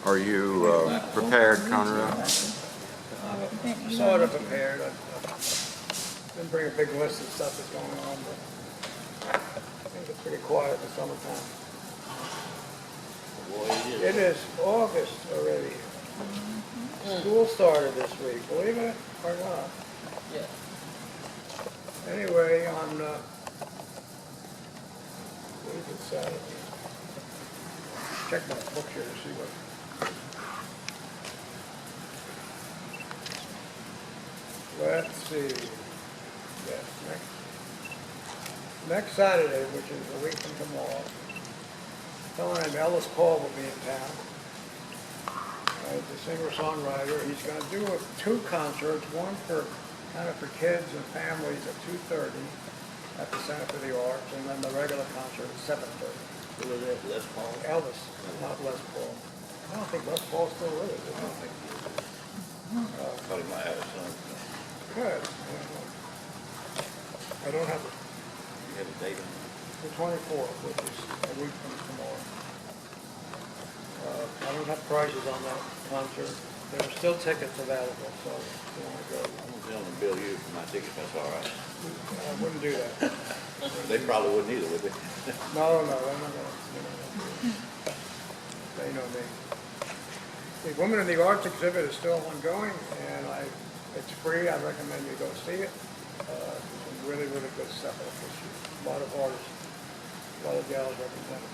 Are you prepared, Conrad? Sort of prepared. I didn't bring a big list of stuff that's going on, but I think it's pretty quiet in the summertime. It is August already. School started this week, believe it or not. Yeah. Anyway, on, I believe it's Saturday. Check my book here to see what. Let's see. Yes, next Saturday, which is a week from tomorrow, a fellow named Ellis Paul will be in town. The singer-songwriter. He's going to do two concerts, one for kind of for kids and families at 2:30 at the Center for the Arts, and then the regular concert at 7:30. Who was it? Les Paul? Elvis, not Les Paul. I don't think Les Paul's still with us. I don't think he is. Probably might have some. Good. I don't have You have a date on it? the 24th, which is a week from tomorrow. I don't have prices on that concert. There are still tickets available, so if you want to go. I'm gonna be on the bill you for my ticket, that's all right. I wouldn't do that. They probably wouldn't either, would they? No, they're not going to. They know me. The Women in the Arts exhibit is still ongoing, and it's free. I recommend you go see it. Some really, really good stuff this year. A lot of artists, a lot of gals represented.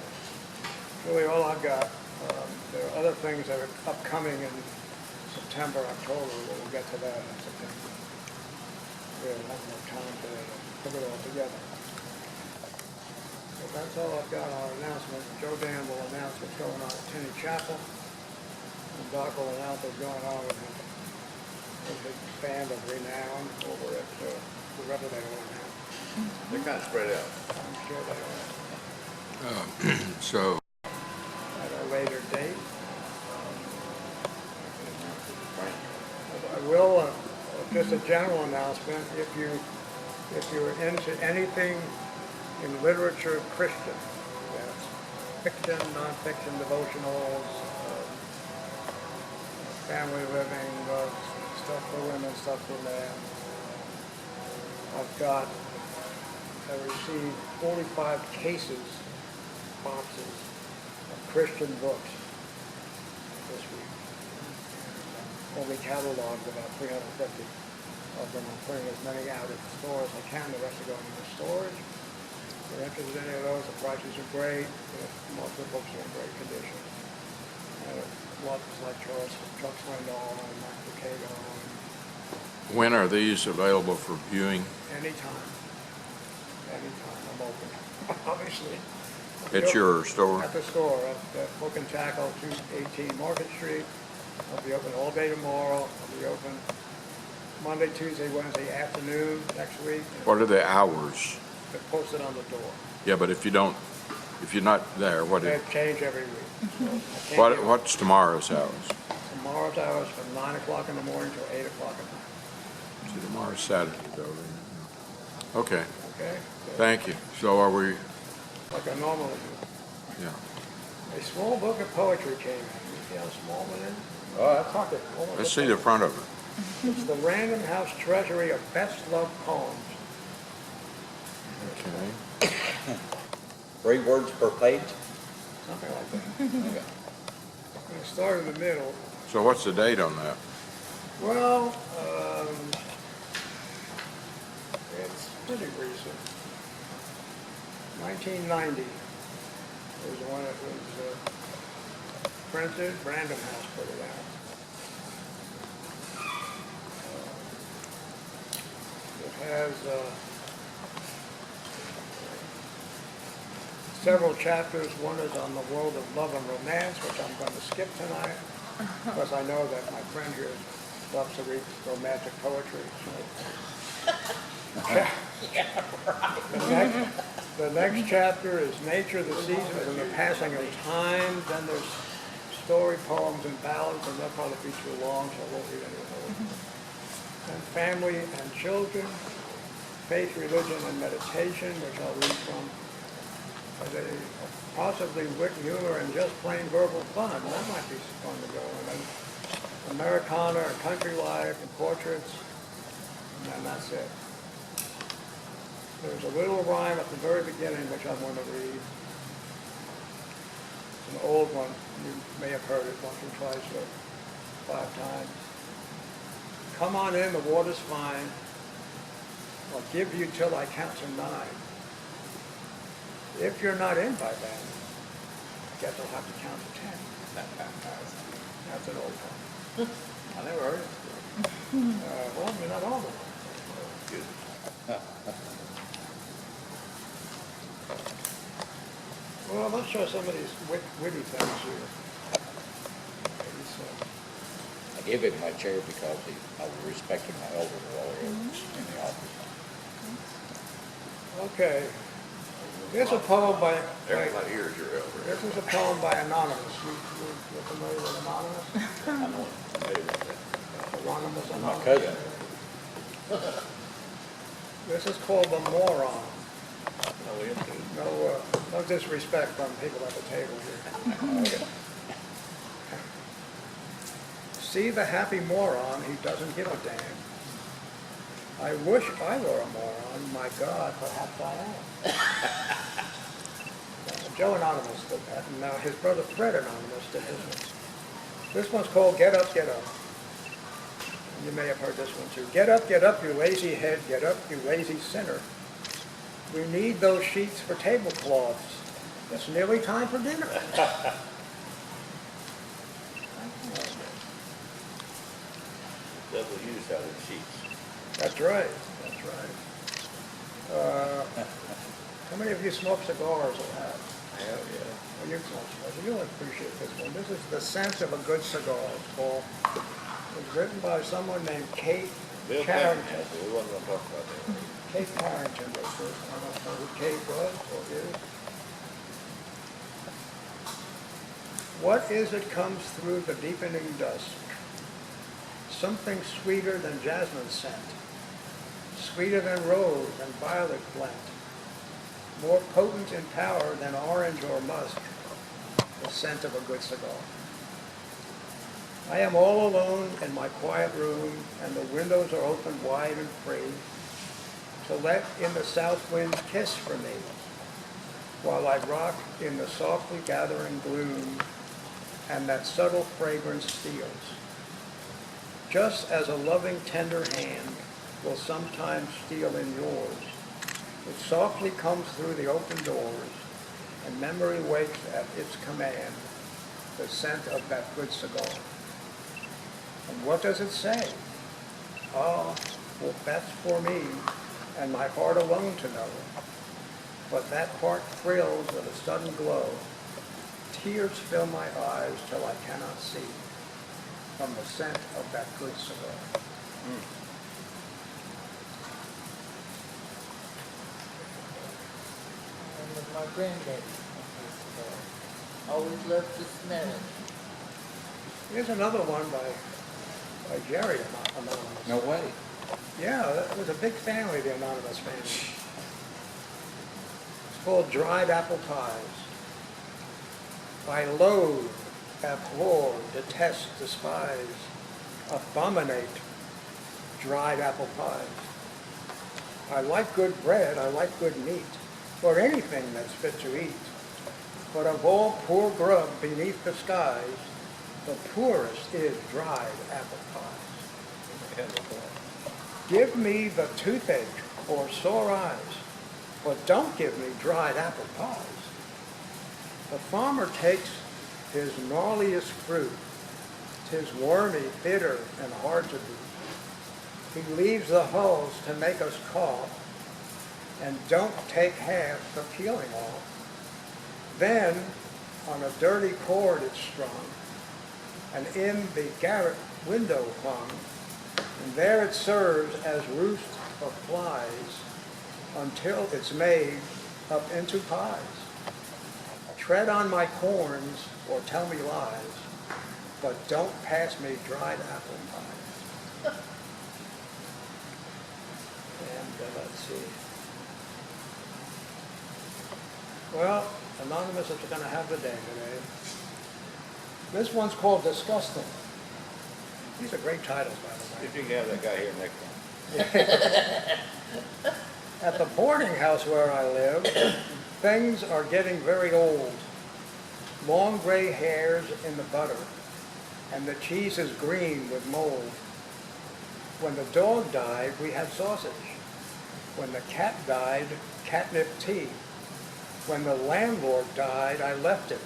Really all I've got. There are other things that are upcoming in September, October, but we'll get to that in September. We don't have enough time to put it all together. So that's all I've got on our announcement. Joe Dan will announce what's going on at Tinney Chapel, and Doc will announce what's going on with a big band of renown over at the Revelator now. They're kind of spread out. I'm sure they are. So, At a later date. I will, just a general announcement, if you're into anything in literature Christian, that's fiction, non-fiction, devotionals, family living, stuff for women, stuff for men. I received 45 boxes of Christian books this week. Only cataloged about 350 of them. I'm putting as many out at the store as I can. The rest are going into storage. If you're interested in any of those, the prices are great. Most of the books are in great condition. Lots like Chuck Swindoll and Mike Lucado. when are these available for viewing? Anytime. Anytime. I'm open. Obviously. At your store? At the store, at Book and Tackle, 218 Market Street. I'll be open all day tomorrow. I'll be open Monday, Tuesday, Wednesday afternoon next week. What are the hours? They're posted on the door. Yeah, but if you're not there, They change every week. So I can't give- what's tomorrow's hours? Tomorrow's hours from 9 o'clock in the morning till 8 o'clock at night. See, tomorrow's Saturday, though. Okay, Okay? thank you. So are we, Like I normally do. yeah. A small book of poetry came in. You see how small it is? Oh, that's Pocket. Almost Let's a see the front of it. It's the Random House Treasury of Best Loved Poems. Okay. 3 words per page? Something like that. I'm going to start in the middle. So what's the date on that? Well, it's pretty recent. 1990 was when it was printed. Random House put it out. It has several chapters. One is on the world of love and romance, which I'm going to skip tonight, because I know that my friend here loves to read romantic poetry. The next chapter is nature, the seasons, and the passing of time. Then there's story, poems, and ballads, and they'll probably be too long, so I won't read any of those. And family and children, faith, religion, and meditation, which I'll read from. as a possibly wit and humor and just plain verbal fun. That might be fun to go in. And Americana and country life and portraits, and then that's it. There's a little rhyme at the very beginning which I want to read. It's an old one. You may have heard it once or twice or 5 times. Come on in, the water's fine. I'll give you till I count to 9. If you're not in by then, I guess I'll have to count to 10. That's an old one. I never heard it. Well, you're not all of them. Good. Well, let's show some of these witty things here. I gave him my chair because I was respecting my elder while he was in the office. Okay. Here's a poem by Everybody here is your elder. this is a poem by Anonymous. You're familiar with Anonymous? I'm not familiar with that. Anonymous, My Anonymous. cousin. This is called The Moron. No, we have to. No disrespect from people at the table here. See the happy moron, he doesn't give a damn. I wish I were a moron, my God, perhaps I am. Joe Anonymous did that, and now his brother Fred Anonymous did this one. This one's called Get Up, Get Up. You may have heard this one too. Get up, you lazy head, get up, you lazy sinner. We need those sheets for tablecloths. It's nearly time for dinner. Double use out of sheets. That's right, that's right. How many of you smoke cigars or have? Hell, yeah. Well, you smoke cigars. You'll appreciate this one. This is The Scent of a Good Cigar. It's called. It was written by someone named Kate Bill Carrington. Clinton, we wasn't gonna talk about that. Kate Carrington wrote this. I don't know who Kate was or is. What is it comes through the deepening dusk? Something sweeter than jasmine scent, sweeter than rose and violet blent, more potent in power than orange or musk, the scent of a good cigar. I am all alone in my quiet room, and the windows are open wide and free, to let in the south wind kiss for me, while I rock in the softly gathering gloom, and that subtle fragrance steals. Just as a loving, tender hand will sometimes steal in yours, it softly comes through the open doors, and memory wakes at its command, the scent of that good cigar. And what does it say? Ah, well, that's for me, and my heart alone to know. But that heart thrills with a sudden glow. Tears fill my eyes till I cannot see, from the scent of that good cigar. And with my granddaddy. Always loved to smell it. Here's another one by Jerry Anonymous. No way. Yeah, that was a big family, the Anonymous family. It's called Dried Apple Pies. I loathe, abhor, detest, despise, abominate dried apple pies. I like good bread, I like good meat, or anything that's fit to eat. But of all poor grub beneath the skies, the poorest is dried apple pies. Give me the toothache or sore eyes, but don't give me dried apple pies. The farmer takes his gnarliest fruit, 'tis wormy, bitter, and hard to beat. He leaves the hulls to make us cough, and don't take half the peeling off. Then, on a dirty cord it's strung, and in the garret window hung, and there it serves as roost of flies, until it's made up into pies. Tread on my corns or tell me lies, but don't pass me dried apple pies. And let's see. Well, Anonymous is gonna have the day today. This one's called Disgusting. These are great titles, by the way. If you can have that guy here next time. At the boarding house where I live, things are getting very old. Long gray hairs in the butter, and the cheese is green with mold. When the dog died, we had sausage. When the cat died, catnip tea. When the landlord died, I left him.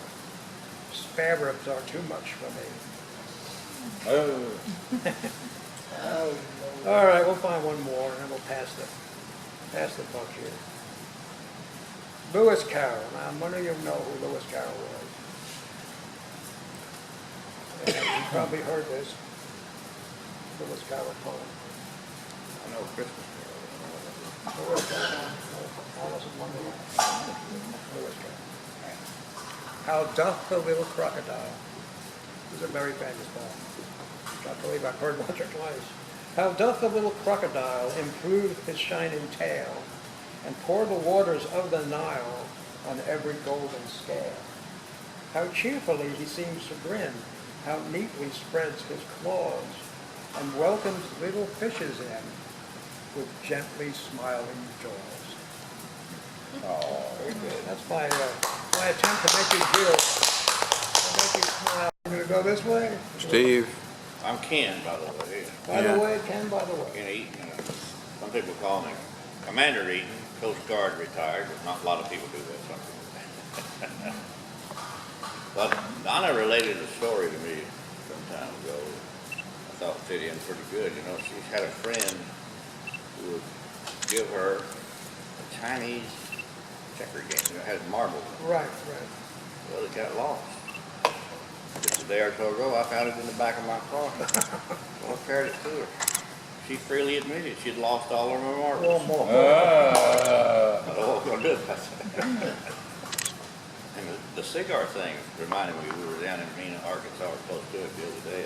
Spare ribs are too much for me. All right, we'll find one more, and then we'll pass the buck here. Lewis Carroll. Now, none of you know who Lewis Carroll was. And you probably heard this Lewis Carroll poem. I know Christmas Carol. Lewis Carroll, Alice in Wonderland. Lewis Carroll. How doth the little crocodile? This is a very famous poem. I believe I've heard once or twice. How doth the little crocodile improve his shining tail and pour the waters of the Nile on every golden scale? How cheerfully he seems to grin, how neatly spreads his claws and welcomes little fishes in with gently smiling jaws. Oh, Very good. That's my attempt to make you feel, to make you smile. I'm going to go this way. Steve, I'm Ken, by the way. By the Yeah. way, Ken, by the way. Ken Eaton. Some people call me Commander Eaton, Coast Guard retired, but not a lot of people do that. Some people. But Donna related a story to me some time ago. I thought fit in pretty good. You know, she had a friend who would give her a Chinese checker game. You know, it had marbles. Right. Well, it got lost. Just a day or so ago, I found it in the back of my car. So I carried it to her. She freely admitted she'd lost all of her marbles. One more. I don't know what we're going to do about that. And the cigar thing reminded me, we were down in Mena, Arkansas, or close to it the other day.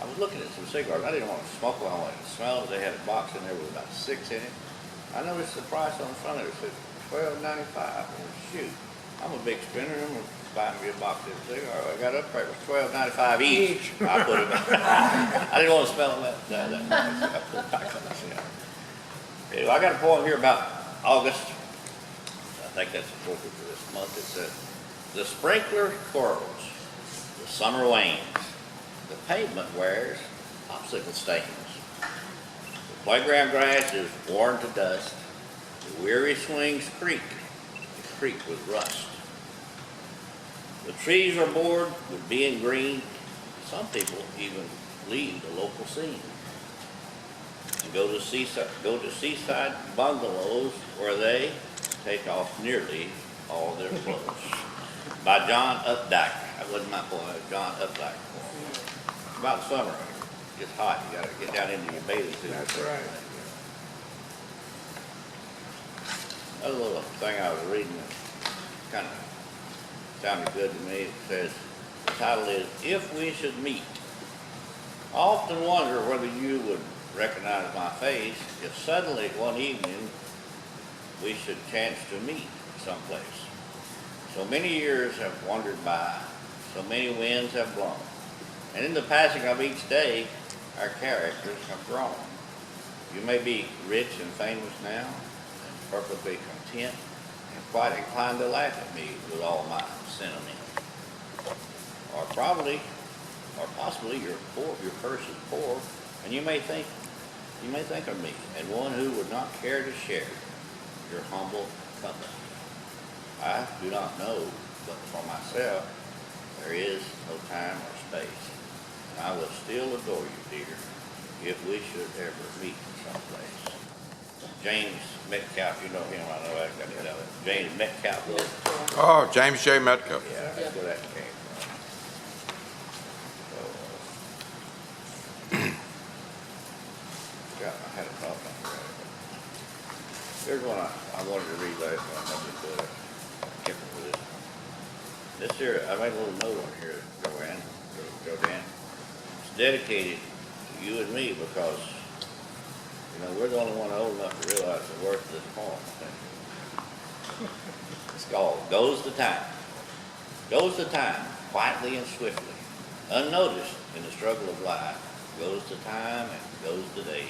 I was looking at some cigars. I didn't want to smoke one. I wanted to smell it. They had a box in there with about 6 in it. I noticed the price on the front of it said $12.95. Well, shoot, I'm a big spender. I'm going to buy me a box of cigar. I got up there. It was $12.95 each. I put it I didn't want to smell that much. I put it back on the shelf. Anyway, I got a poem here about August. I think that's appropriate for this month. It says, the sprinkler twirls, the summer wanes, the pavement wears popsicle stains. The playground grass is worn to dust, the weary swings creak with rust. The trees are bored with being green, some people even leave the local scene. And go to seaside bungalows where they take off nearly all their clothes. By John Updike. That wasn't my poem, it was John Updike. About summer, it gets hot, you gotta get down into your bathing suit. That's right. Another little thing I was reading that kind of sounded good to me. It says, the title is, If We Should Meet. I often wonder whether you would recognize my face if suddenly one evening we should chance to meet someplace. So many years have wandered by, so many winds have blown, and in the passing of each day, our characters have grown. You may be rich and famous now, and perfectly content, and quite inclined to laugh at me with all my sentiment. Or possibly your purse is poor, and you may think of me as one who would not care to share your humble company. I do not know, but for myself, there is no time or space. And I will still adore you, dear, if we should ever meet someplace. James Metcalf, you know him, I know I got it out. James Metcalf wrote it. oh, James J. Metcalf. Yeah, that's where that came from. So, I had a thought on that. Here's one I wanted to read last one. I never did. I kept it for this one. This here, I made a little note on here, Joanne. It's dedicated to you and me because, you know, we're the only one old enough to realize the worth of this poem, I think. It's called Goes the Time. Goes the time, quietly and swiftly, unnoticed in the struggle of life. Goes the time and goes the days.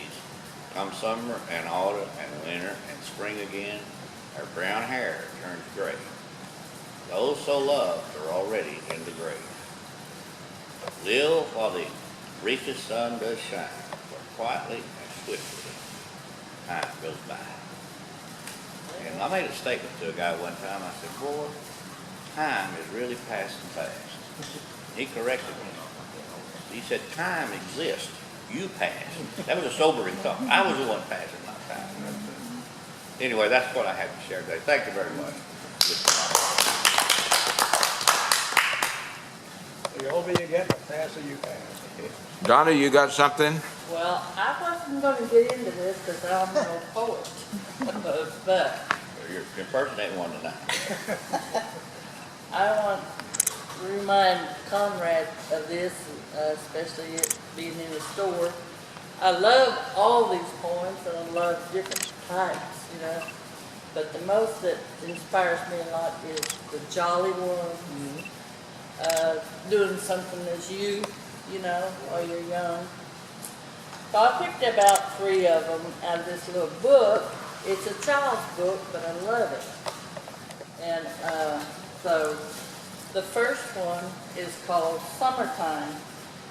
Come summer and autumn and winter and spring again, her brown hair turns gray. Those so loved are already in the grave. Live while the briefest sun does shine, for quietly and swiftly time goes by. And I made a statement to a guy one time. I said, boy, time is really passing fast. He corrected me. He said, time exists. You pass. That was a sobering thought. I was the one passing, not time. Anyway, that's what I have to share today. Thank you very much. The older you get, the faster you pass. Donna, you got something? Well, I wasn't gonna get into this because I'm no poet, but You're impersonating one tonight. I want to remind Conrad of this, especially it being in the store. I love all these poems and I love different types, you know. But the most that inspires me a lot is the jolly one, doing something as you know, while you're young. So I picked about 3 of them out of this little book. It's a child's book, but I love it. And so the first one is called Summertime.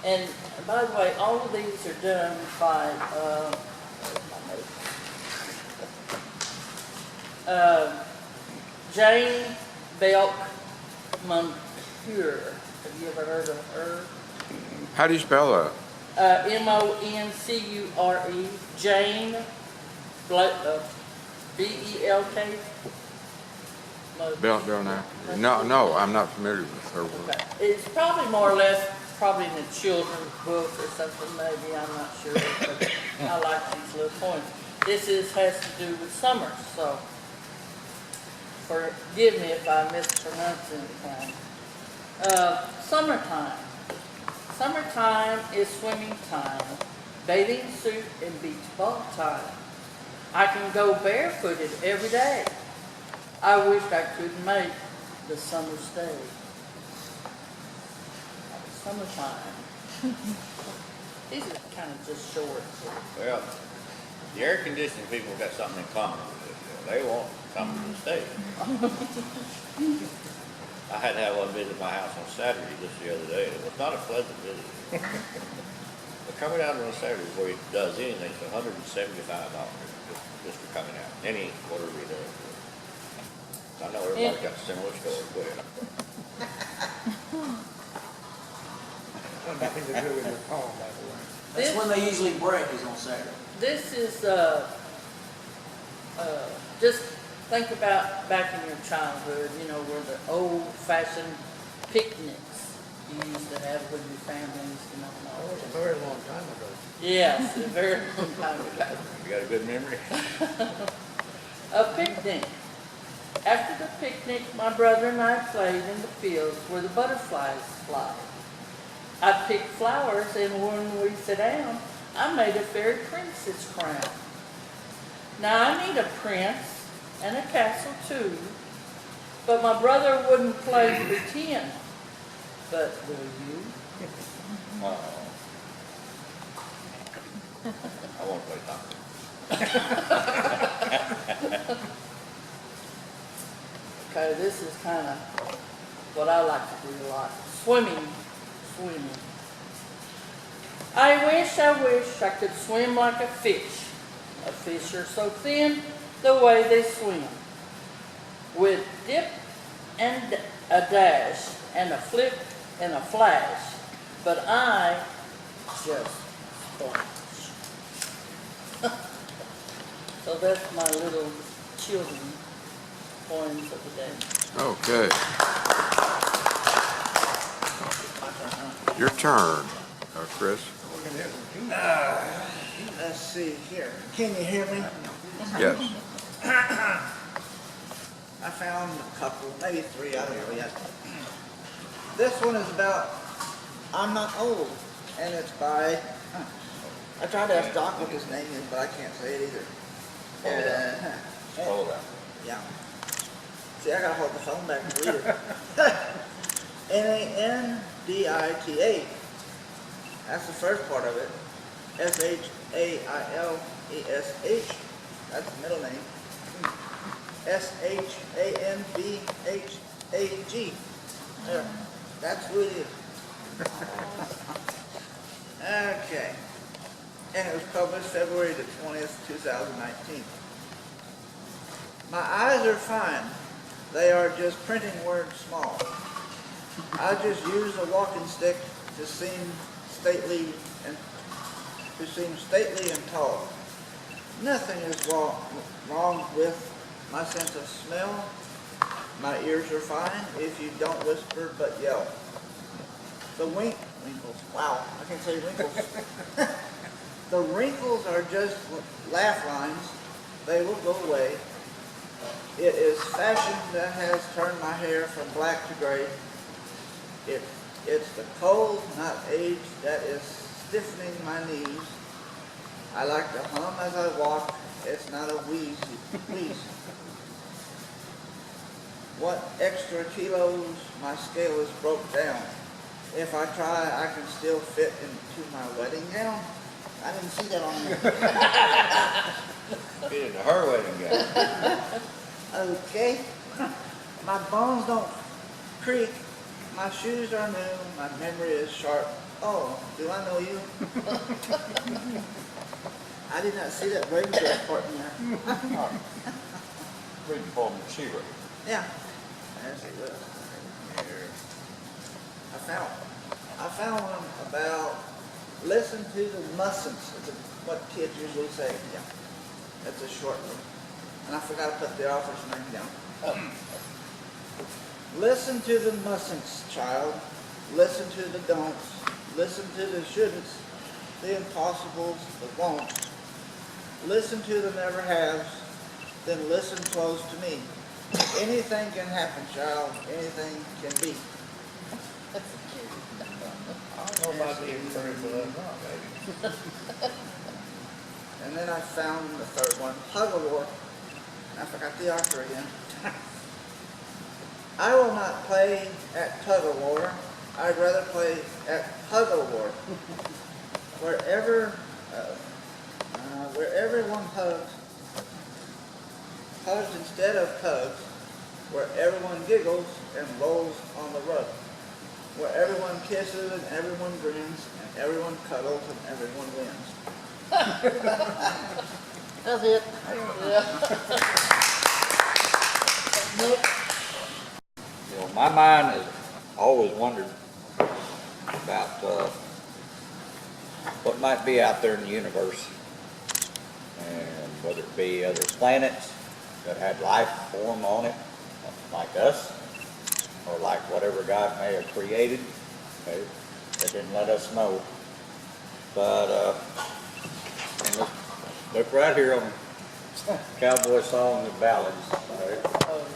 And by the way, all of these are done by Jane Belk Moncure. Have you ever heard of her? How do you spell that? Moncure, Jane Belk. Bill now? No, I'm not familiar with her work. Okay. It's probably more or less probably in a children's book or something, maybe, I'm not sure, but I like these little poems. This has to do with summer, so forgive me if I mispronounce anything. Summertime. Summertime is swimming time, bathing suit and beach ball time. I can go barefooted every day. I wish I could make the summer stay. Summertime. These are kind of just short. Well, the air conditioning people got something in common with this. They want something to stay. I had to have one visit my house on Saturday just the other day, and it was not a pleasant visit. But coming out on a Saturday where he does anything, it's $175 just for coming out. Any whatever he does. I know everybody's got similar stories. Go ahead. Nothing to do with your poem, by the way. That's when they usually break, is on Saturday. This is, just think about back in your childhood, you know, where the old-fashioned picnics you used to have with your families, you know. And all That was a that. very long time ago. Yes, a very long time ago. You got a good memory? A picnic. After the picnic, my brother and I played in the fields where the butterflies fly. I picked flowers, and when we sat down, I made a fairy princess crown. Now I need a prince and a castle too, but my brother wouldn't play pretend. But will you? I won't play soccer. Okay, this is kind of what I like to do a lot. Swimming. I wish I could swim like a fish. A fish are so thin the way they swim. With dip and a dash and a flip and a flash. But I just splash. So that's my little children poems of the day. Okay. Your turn, Chris. We're gonna have some tea. Let's see here. Can you hear me? Yes. I found a couple, maybe 3, I don't know yet. This one is about I'm Not Old, and it's by, I tried to ask Doc what his name is, but I can't say it either. Hold on. Yeah. See, I gotta hold the phone back to read it. N-A-N-D-I-T-A. That's the first part of it. S-H-A-I-L-E-S-H. That's the middle name. S-H-A-N-B-H-A-G. There. That's who it is. Okay. And it was published February the 20th, 2019. My eyes are fine. They are just printing words small. I just use a walking stick to seem stately and tall. Nothing is wrong with my sense of smell. My ears are fine if you don't whisper but yell. The wrinkles. Wow, I can't say wrinkles. The wrinkles are just laugh lines. They will go away. It is fashion that has turned my hair from black to gray. It's the cold, not age, that is stiffening my knees. I like to hum as I walk. It's not a wheeze. What extra kilos, my scale is broke down. If I try, I can still fit into my wedding gown. I didn't see that on there. Fit into her wedding gown. Okay. My bones don't creak. My shoes are new. My memory is sharp. Oh, do I know you? I did not see that brain trust part in there. Reading for me, she wrote. Yeah. There's it. Look. Here. I found one about listen to the mustn'ts. It's what kids usually say. Yeah. That's a short one. And I forgot to put the author's name down. Listen to the mustn'ts, child. Listen to the don'ts. Listen to the shouldn'ts, the impossibles, the won'ts. Listen to the never haves. Then listen close to me. Anything can happen, child. Anything can be. I don't know about the experience of that, baby. And then I found the third one, Hug-A-War. I forgot the author again. I will not play at tug-of-war. I'd rather play at hug-a-war. Where everyone hugs instead of tugs. Where everyone giggles and rolls on the rug. Where everyone kisses and everyone grins and everyone cuddles and everyone wins. That's it. Yeah. Nope. You know, my mind has always wondered about what might be out there in the universe, and whether it be other planets that had life form on it, like us, or like whatever God may have created, okay, that didn't let us know. But and look right here on Cowboy Songs and Ballads. Right?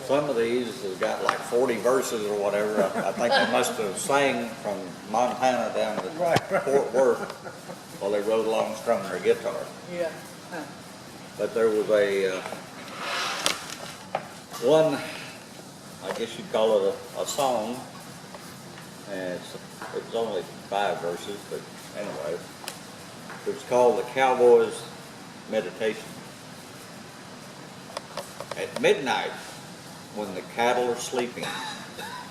Some of these have got like 40 verses or whatever. I think they must have sang from Montana down to Fort Worth while they rode along strumming their guitar. Yeah. But there was a one, I guess you'd call it a song, and it was only 5 verses, but anyway, it was called the Cowboys Meditation. At midnight, when the cattle are sleeping,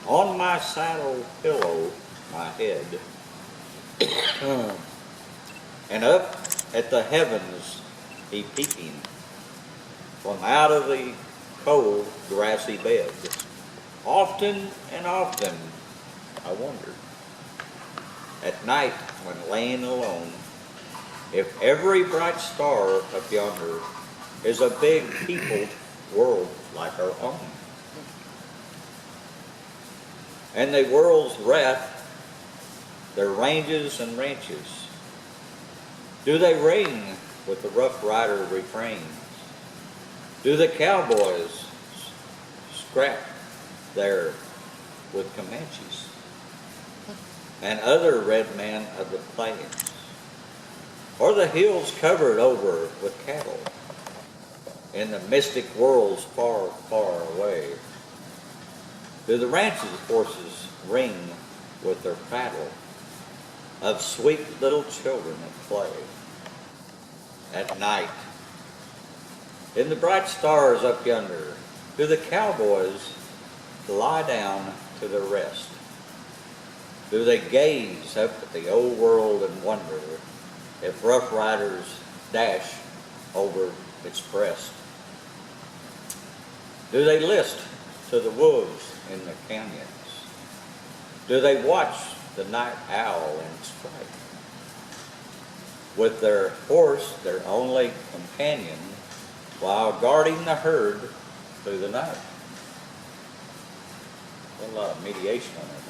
on my saddle pillow, my head, and up at the heavens he peeking, from out of the cold grassy bed. Often and often I wondered, at night when laying alone, if every bright star up yonder is a big peopled world like our own. And the world's wreath, their ranges and ranches, do they ring with the Rough Rider refrains? Do the cowboys scrap there with Comanches and other red men of the plains? Or the hills covered over with cattle in the mystic worlds far, far away? Do the ranch's horses ring with their prattle of sweet little children at play? At night, in the bright stars up yonder, do the cowboys lie down to their rest? Do they gaze up at the old world and wonder if rough riders dash over its breast? Do they list to the wolves in the canyons? Do they watch the night owl in strife? With their horse, their only companion, while guarding the herd through the night. A lot of mediation on that,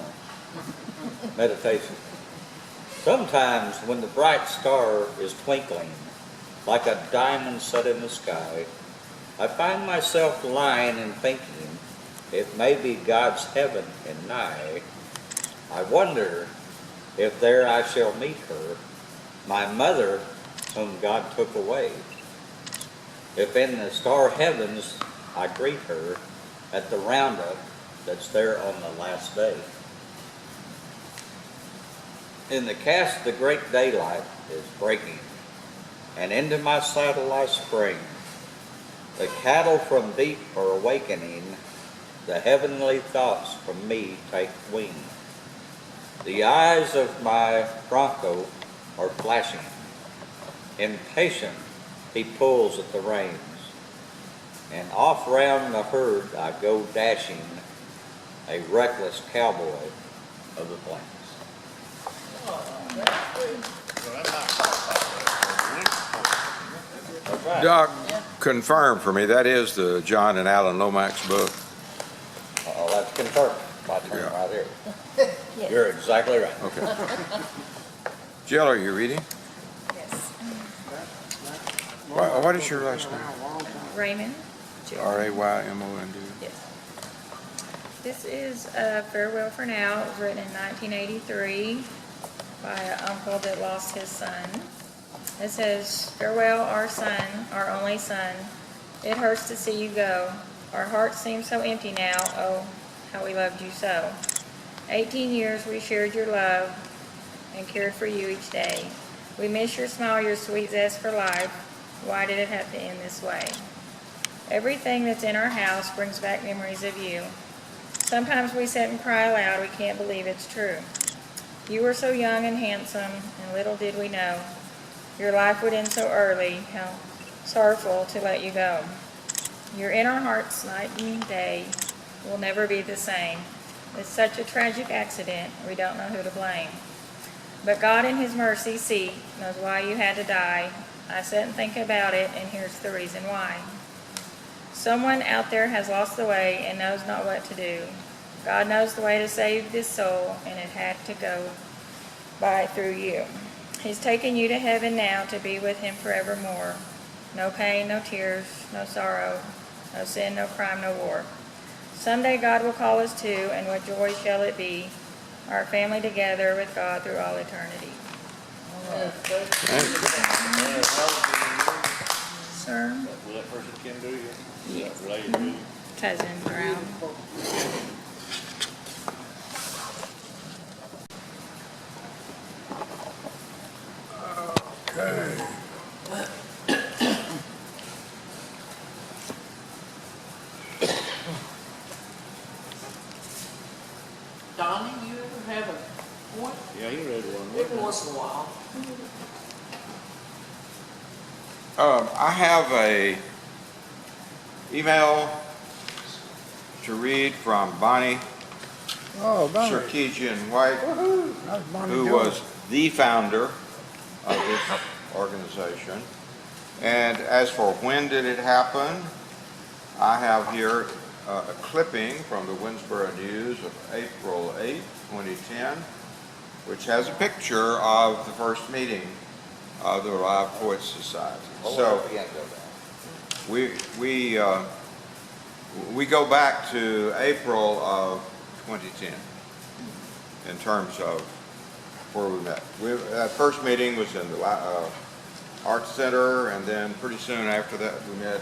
huh? Meditation. Sometimes when the bright star is twinkling like a diamond set in the sky, I find myself lying and thinking it may be God's heaven and nigh. I wonder if there I shall meet her, my mother whom God took away. If in the star heavens I greet her at the roundup that's there on the last day. In the cast the great daylight is breaking, and into my saddle I spring. The cattle from deep are awakening, the heavenly thoughts from me take wing. The eyes of my bronco are flashing. Impatient, he pulls at the reins, and off round the herd I go dashing, a reckless cowboy of the plains. That's right. Doc, confirm for me, that is the John and Alan Lomax book. Oh, that's confirmed. My turn Yeah. right there. You're exactly right. Okay. Jill, are you reading? Yes. What is your last name? Raymond. R-A-Y-M-O-N-D. Yes. This is Farewell for Now. It was written in 1983 by an uncle that lost his son. It says, "Farewell, our son, our only son. It hurts to see you go. Our hearts seem so empty now. Oh, how we loved you so. 18 years we shared your love and cared for you each day. We miss your smile, your sweet zest for life. Why did it have to end this way? Everything that's in our house brings back memories of you. Sometimes we sit and cry aloud. We can't believe it's true. You were so young and handsome, and little did we know your life would end so early. How sorrowful to let you go. You're in our hearts night and day. We'll never be the same. It's such a tragic accident. We don't know who to blame. But God in his mercy seat knows why you had to die. I sit and think about it, and here's the reason why. Someone out there has lost the way and knows not what to do. God knows the way to save this soul, and it had to go by through you. He's taken you to heaven now to be with him forevermore. No pain, no tears, no sorrow, no sin, no crime, no war. Someday God will call us too, and what joy shall it be, our family together with God through all eternity." Sir? Will that person Kim do you? Yes. Related to you? Cousin Brown. Okay. Donnie, you ever have a point? Yeah, he read one. Every once in a while. I have a email to read from Bonnie Oh, Bonnie. Sarkeesian White, Woohoo. That's Bonnie who Jones. was the founder of this organization. And as for when did it happen, I have here a clipping from the Winnsboro News of April 8, 2010, which has a picture of the first meeting of the Live Poets Society. So we go back to April of 2010 in terms of where we met. That first meeting was in the Art Center, and then pretty soon after that we met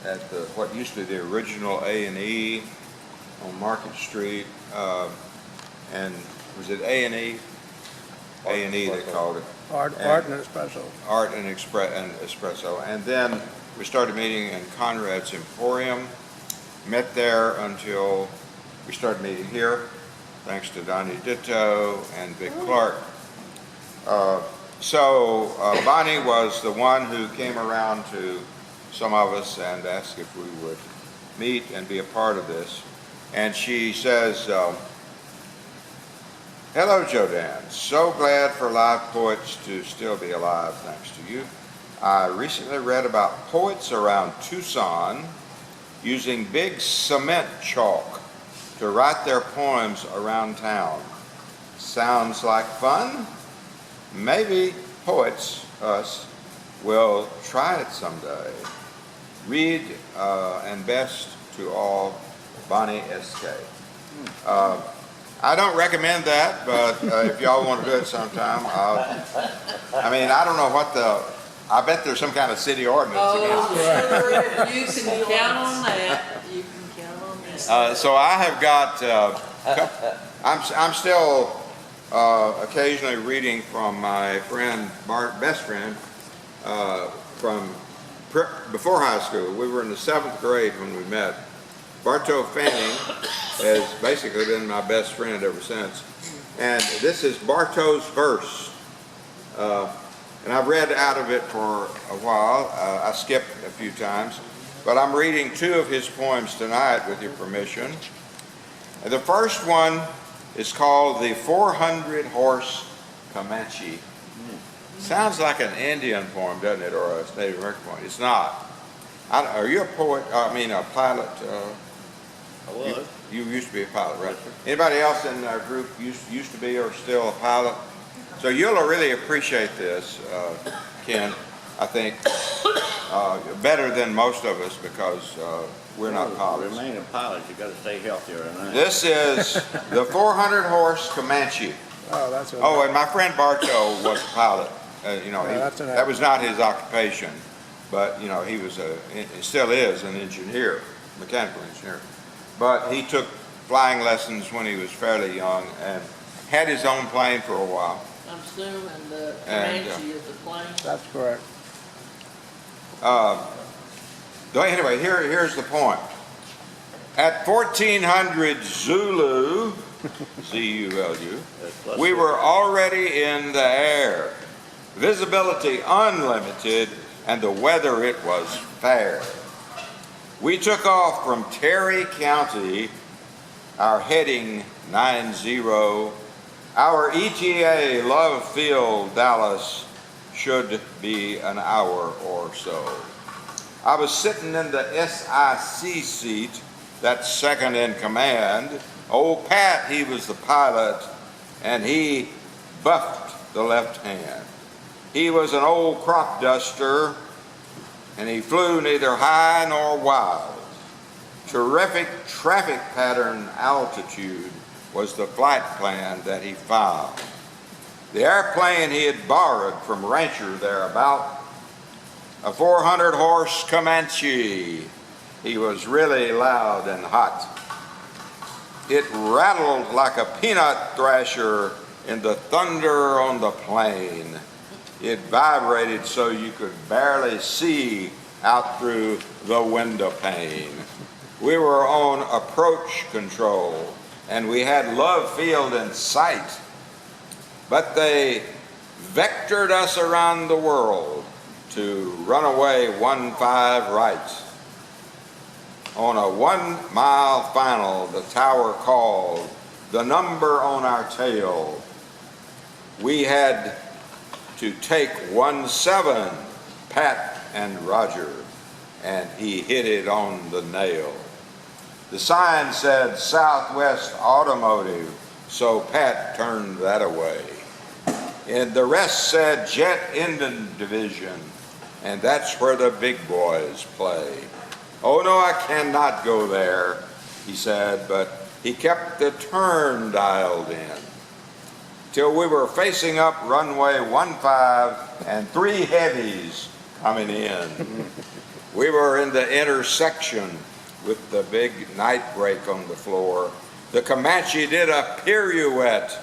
at what used to be the original A&E on Market Street, and was it A&E? A&E they called it. Art And- and espresso. Art and Espresso. And then we started meeting in Conrad's Emporium, met there until we started meeting here, thanks to Donnie Ditto and Vic Clark. So Bonnie was the one who came around to some of us and asked if we would meet and be a part of this. And she says, hello, Jodan. So glad for live poets to still be alive, thanks to you. I recently read about poets around Tucson using big cement chalk to write their poems around town. Sounds like fun? Maybe poets, us, will try it someday. Read and best to all, Bonnie S.K. I don't recommend that, but if y'all want to do it sometime, I mean, I don't know what I bet there's some kind of city ordinance against it. Oh, sure, you can count on that, you can count on that. So I have got, I'm still occasionally reading from my friend, best friend, from before high school. We were in the 7th grade when we met. Bartow Fanning has basically been my best friend ever since. And this is Bartow's verse. And I've read out of it for a while. I skipped a few times. But I'm reading 2 of his poems tonight, with your permission. And the first one is called The 400-Horse Comanche. Sounds like an Indian poem, doesn't it, or a Native American poem? It's not. Are you a poet? A pilot? I was. You used to be a pilot, right? Anybody else in our group used to be or still a pilot? So you'll really appreciate this, Ken, I think, better than most of us, because we're not pilots. Remain a pilot, you gotta stay healthier than that. This is the 400-Horse Comanche. Oh, that's what. Oh, and my friend Bartow was a pilot. That was not his occupation, but he was he still is an engineer, mechanical engineer. But he took flying lessons when he was fairly young and had his own plane for a while. I'm assuming the Comanche is the plane. That's correct. Anyway, here's the point. At 1400 Zulu, Z-U-L-U, we were already in the air. Visibility unlimited, and the weather, it was fair. We took off from Terry County, our heading 90. Our ETA Love Field, Dallas, should be an hour or so. I was sitting in the SIC seat, that's second in command. Old Pat, he was the pilot, and he buffed the left hand. He was an old crop duster, and he flew neither high nor wild. Terrific traffic pattern altitude was the flight plan that he filed. The airplane he had borrowed from Rancher thereabout, a 400-horse Comanche. He was really loud and hot. It rattled like a peanut thrasher in the thunder on the plain. It vibrated so you could barely see out through the window pane. We were on approach control, and we had Love Field in sight. But they vectored us around the world to runaway 15 right. On a 1-mile final, the tower called the number on our tail. We had to take 17, Pat and Roger, and he hit it on the nail. The sign said Southwest Automotive, so Pat turned that away. And the rest said Jet Engine Division, and that's where the big boys play. Oh no, I cannot go there, he said, but he kept the turn dialed in. Till we were facing up runway 15 and 3 heavies coming in. We were in the intersection with the big night brake on the floor, the Comanche did a pirouette,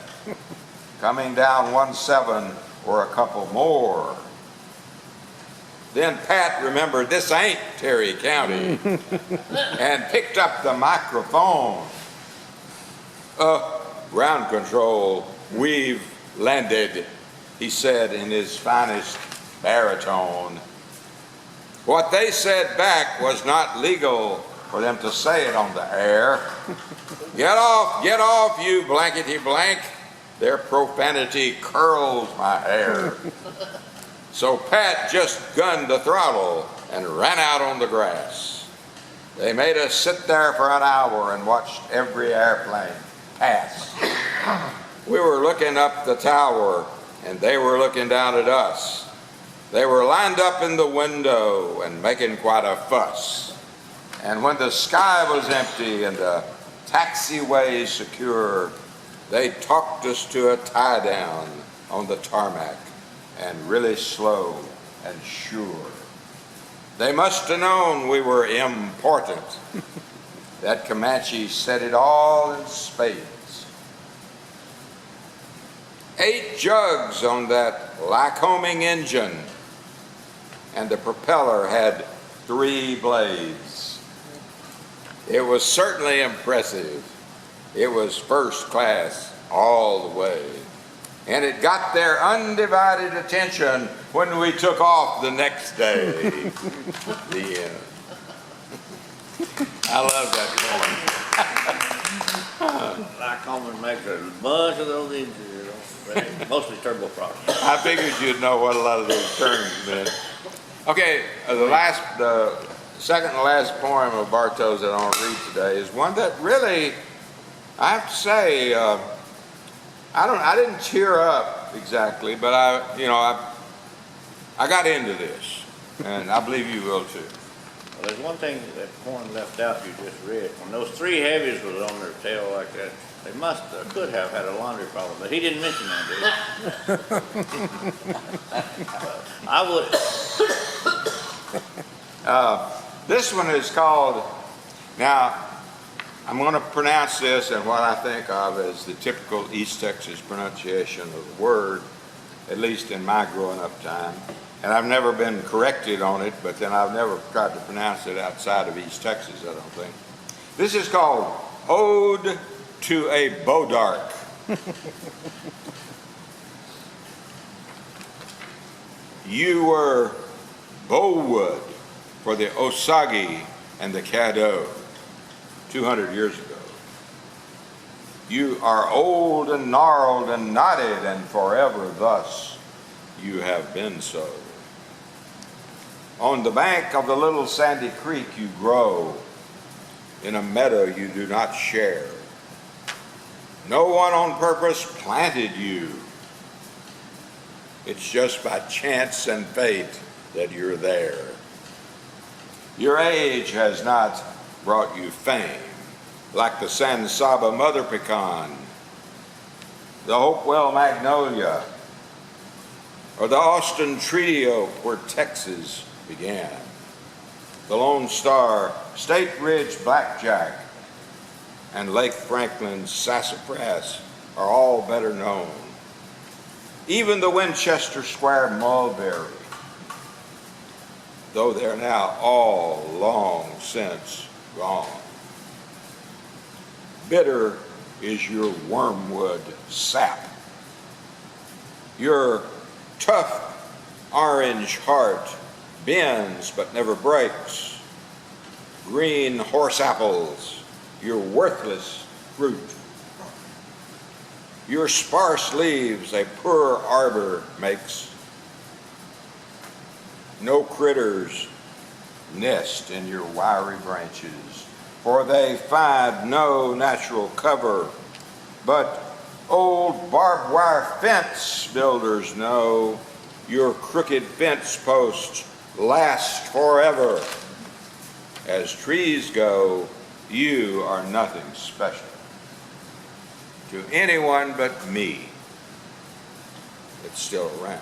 coming down 1-7 or a couple more. Then Pat remembered this ain't Terry County and picked up the microphone. Ground control, we've landed, he said in his finest baritone. What they said back was not legal for them to say it on the air. Get off, you blankety blank. Their profanity curls my hair. So Pat just gunned the throttle and ran out on the grass. They made us sit there for an hour and watched every airplane pass. We were looking up the tower and they were looking down at us. They were lined up in the window and making quite a fuss. And when the sky was empty and the taxiway secure, they talked us to a tie down on the tarmac, and really slow and sure. They must have known we were important. That Comanche said it all in spades. 8 jugs on that Lycoming engine, and the propeller had 3 blades. It was certainly impressive. It was first class all the way. And it got their undivided attention when we took off the next day. The end. I love that poem. Lycoming makes a bunch of those engines, you know, mostly turboprops. I figured you'd know what a lot of those terms meant. Okay, the second to last poem of Bartow's that I want to read today is one that really, I have to say, I didn't tear up exactly, but I got into this, and I believe you will too. Well, there's one thing that poem left out you just read. When those 3 heavies was on their tail like that, they could have had a laundry problem, but he didn't mention that, did he? I would. This one is called, now, I'm going to pronounce this in what I think of as the typical East Texas pronunciation of the word, at least in my growing up time. And I've never been corrected on it, but then I've never tried to pronounce it outside of East Texas, I don't think. This is called Ode to a dArc. You were bowwood for the Osage and the Caddo 200 years ago. You are old and gnarled and knotted, and forever thus you have been so. On the bank of the little sandy creek you grow, in a meadow you do not share. No one on purpose planted you. It's just by chance and fate that you're there. Your age has not brought you fame, like the San Saba mother pecan, the Hopewell magnolia, or the Austin treaty oak where Texas began. The Lone Star, State Ridge blackjack, and Lake Franklin's sassafras are all better known. Even the Winchester Square mulberry, though they're now all long since gone. Bitter is your wormwood sap. Your tough orange heart bends but never breaks. Green horse apples, your worthless fruit. Your sparse leaves a poor arbor makes. No critters nest in your wiry branches, for they find no natural cover. But old barbed wire fence builders know your crooked fence posts last forever. As trees go, you are nothing special to anyone but me that's still around.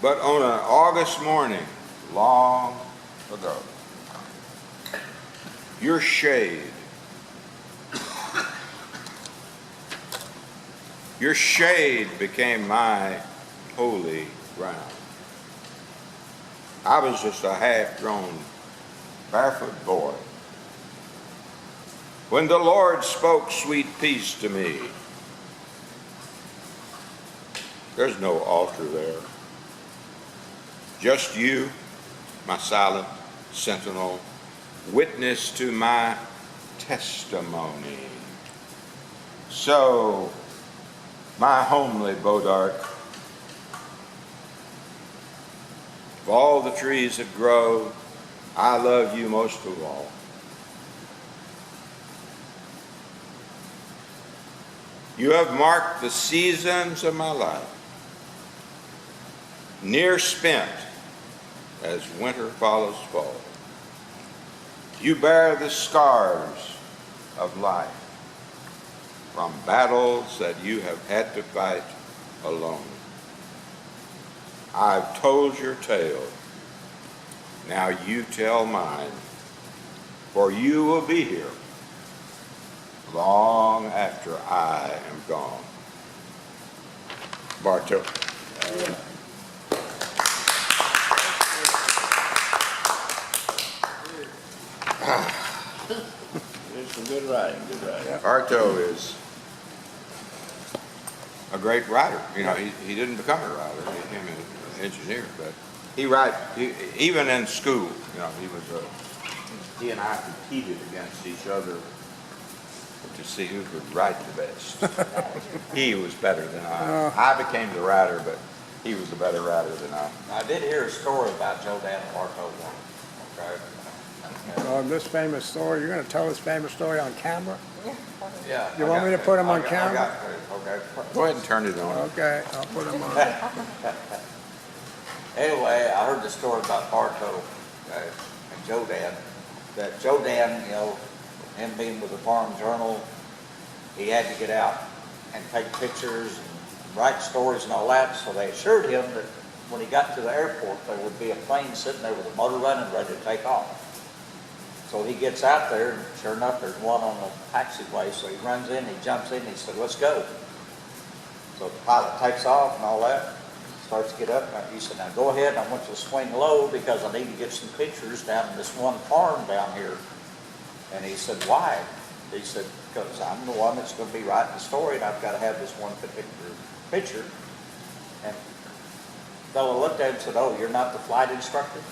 But on an August morning, long ago, your shade. Your shade became my holy ground. I was just a half-grown, barefoot boy when the Lord spoke sweet peace to me. There's no altar there. Just you, my silent sentinel, witness to my testimony. So, my homely dArc, of all the trees that grow, I love you most of all. You have marked the seasons of my life, near spent as winter follows fall. You bear the scars of life from battles that you have had to fight alone. I've told your tale. Now you tell mine, for you will be here long after I am gone. Bartow. It's some good writing, Bartow is a great writer. You know, he didn't become a writer. He became an engineer, but even in school, you know, he and I competed against each other to see who could write the best. He was better than I. I became the writer, but he was a better writer than I. I did hear a story about Joe Dan and Bartow one. Okay. This famous story, you're gonna tell this famous story on camera? Yeah. You want me to put him on camera? Okay. Go ahead and turn it on. Okay, I'll put him on. Anyway, I heard the story about Bartow and Joe Dan. That Joe Dan, you know, him being with the Farm Journal, he had to get out and take pictures and write stories and all that. So they assured him that when he got to the airport, there would be a plane sitting there with a motor running ready to take off. So he gets out there, and sure enough, there's one on the taxiway. So he runs in, he jumps in, and he said, "Let's go." So the pilot takes off and all that, starts to get up. And he said, "Now go ahead, I want you to swing low because I need to get some pictures down in this one farm down here." And he said, "Why?" He said, "Because I'm the one that's going to be writing the story, and I've got to have this one particular picture." And the fellow looked at him and said, "Oh, you're not the flight instructor?"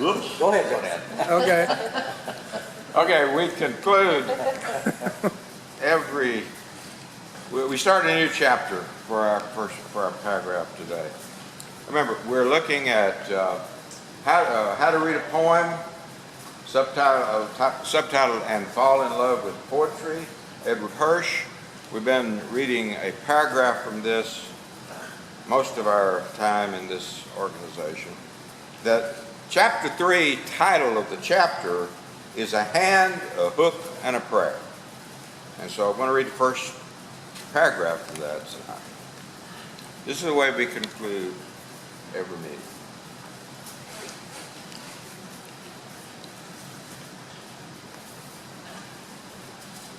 Whoops. Go ahead, Joe Dan. Okay, Okay, we conclude we start a new chapter for our paragraph today. Remember, we're looking at how to read a poem, subtitled "And Fall in Love with Poetry," Edward Hirsch. We've been reading a paragraph from this most of our time in this organization. That chapter 3, title of the chapter, is "A Hand, a Hook, and a Prayer." And so I'm going to read the first paragraph of that tonight. This is the way we conclude every meeting.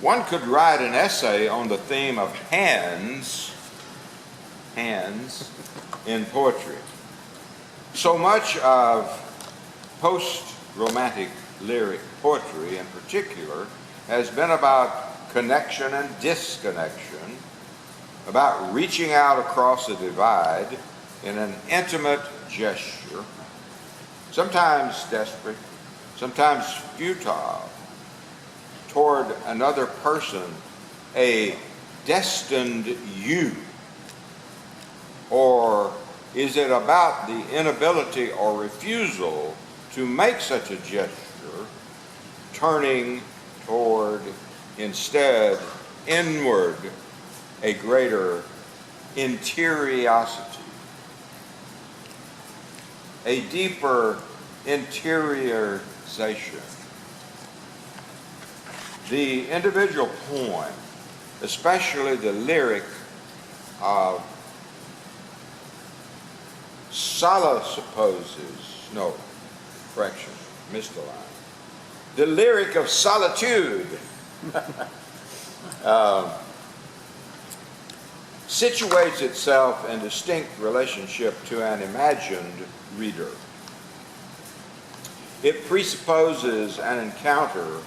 One could write an essay on the theme of hands in poetry. So much of post-romantic lyric poetry in particular has been about connection and disconnection, about reaching out across a divide in an intimate gesture, sometimes desperate, sometimes futile, toward another person, a destined you? Or is it about the inability or refusal to make such a gesture, turning toward instead inward a greater interiority, a deeper interiorization? The individual poem, especially the lyric of missed a line. The lyric of solitude situates itself in distinct relationship to an imagined reader. It presupposes an encounter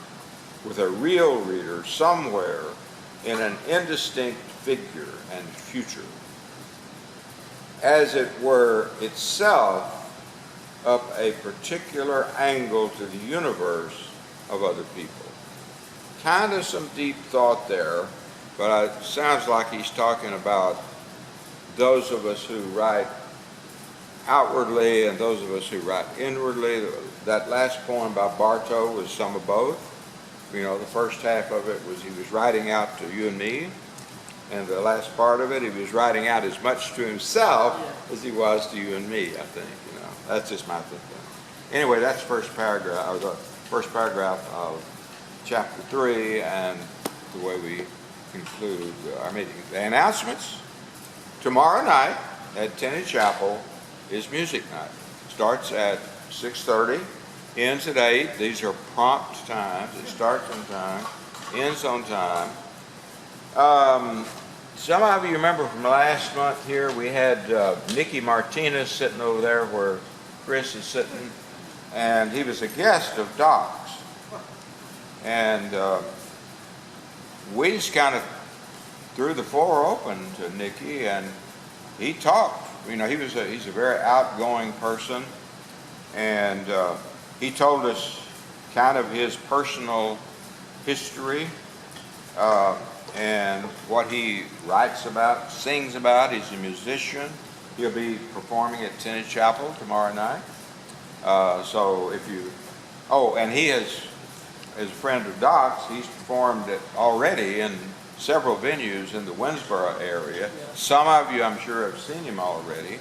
with a real reader somewhere in an indistinct figure and future, as it were itself up a particular angle to the universe of other people. Kind of some deep thought there, but it sounds like he's talking about those of us who write outwardly and those of us who write inwardly. That last poem by Bartow was some of both. You know, the first half of it was he was writing out to you and me, and the last part of it he was writing out as much to himself as he was to you and me, I think. You know, that's just my thinking. Anyway, that's the first paragraph of chapter 3, and the way we conclude our meeting. The announcements: tomorrow night at Tenney Chapel is music night. Starts at 6:30, ends at 8. These are prompt times. It starts on time, ends on time. Some of you remember from last month here, we had Nicky Martinez sitting over there where Chris is sitting, and he was a guest of dArc's. And we just kind of threw the floor open to Nicky, and he talked. You know, he's a very outgoing person, and he told us kind of his personal history and what he writes about, sings about. He's a musician. He'll be performing at Tenney Chapel tomorrow night. So if you, and he has, as a friend of dArc's, he's performed already in several venues in the Winnsboro area. Some of you, I'm sure, have seen him already.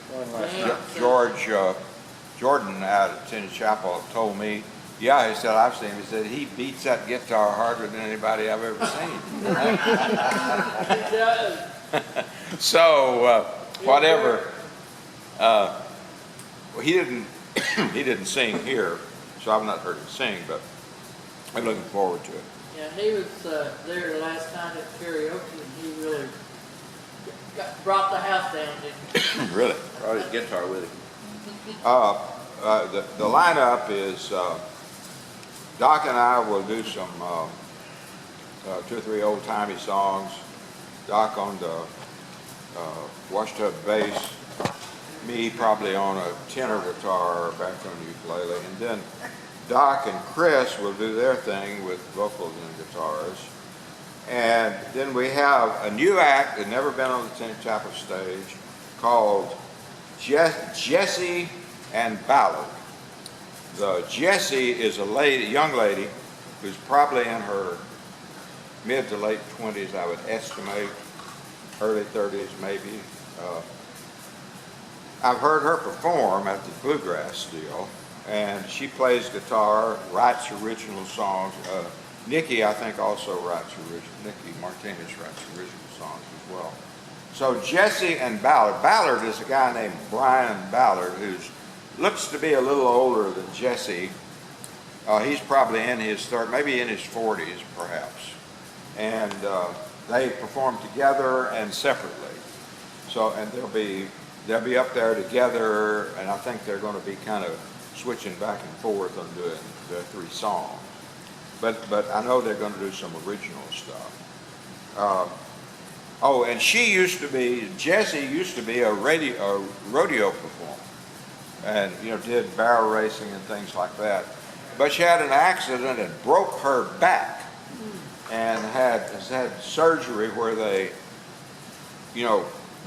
Jordan out at Tenney Chapel told me, yeah, he said, I've seen him. He said, he beats that guitar harder than anybody I've ever seen. So, whatever. He didn't sing here, so I've not heard him sing, but I'm looking forward to it. Yeah, he was there last night at karaoke, and he really brought the house down, didn't he? Really? Brought his guitar with him. The lineup is Doc and I will do some 2 or 3 old-timey songs. Doc on the washtub bass, me probably on a tenor guitar or baritone ukulele, and then Doc and Chris will do their thing with vocals and guitars. And then we have a new act that never been on the Tenney Chapel stage called Jessie and Ballard. The Jessie is a young lady who's probably in her mid to late 20s, I would estimate, early 30s maybe. I've heard her perform at the Bluegrass deal, and she plays guitar, writes original songs. Nicky, I think, also writes Nicky Martinez writes original songs as well. So Jessie and Ballard. Ballard is a guy named Brian Ballard who looks to be a little older than Jessie. He's probably in his maybe in his 40s perhaps. And they perform together and separately. So, and they'll be up there together, and I think they're going to be kind of switching back and forth on doing the 3 songs. But I know they're going to do some original stuff. And Jessie used to be a rodeo performer, and did barrel racing and things like that. But she had an accident and broke her back, and has had surgery where they,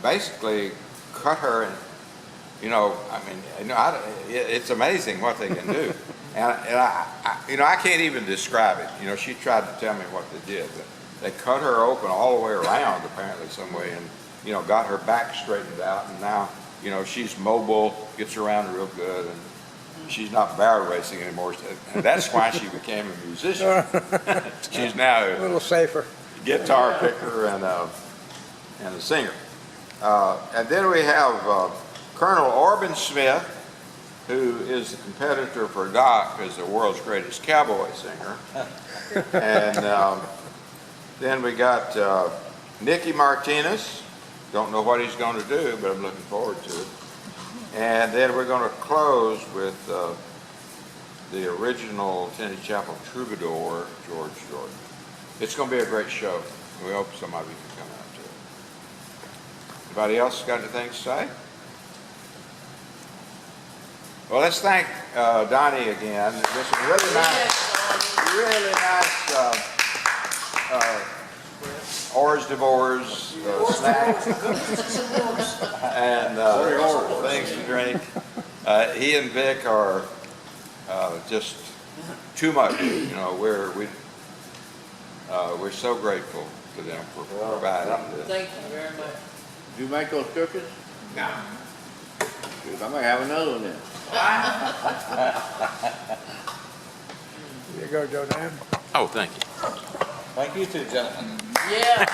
basically cut her, and it's amazing what they can do. And I can't even describe it. She tried to tell me what they did. But they cut her open all the way around, apparently, some way, and got her back straightened out. And now, she's mobile, gets around real good, and she's not barrel racing anymore. And that's why she became a musician. She's now A little safer. guitar picker and a singer. And then we have Colonel Orban Smith who is the competitor for dArc as the world's greatest cowboy singer. And then we got Nicky Martinez. Don't know what he's going to do, but I'm looking forward to it. And then we're going to close with the original Tennessee Chapel troubadour, George Jordan. It's going to be a great show. We hope some of you can come out to it. Anybody else got anything to say? Well, let's thank Donnie again. This is really nice hors d'oeuvres, snacks, and things to drink. He and Vic are just too much. You know, we're so grateful to them for providing this. Thank you very much. Did you make those cookies? No. Good, I may have another one then. Here you go, Joe Dan. Oh, thank you. Thank you too, gentlemen. Yeah.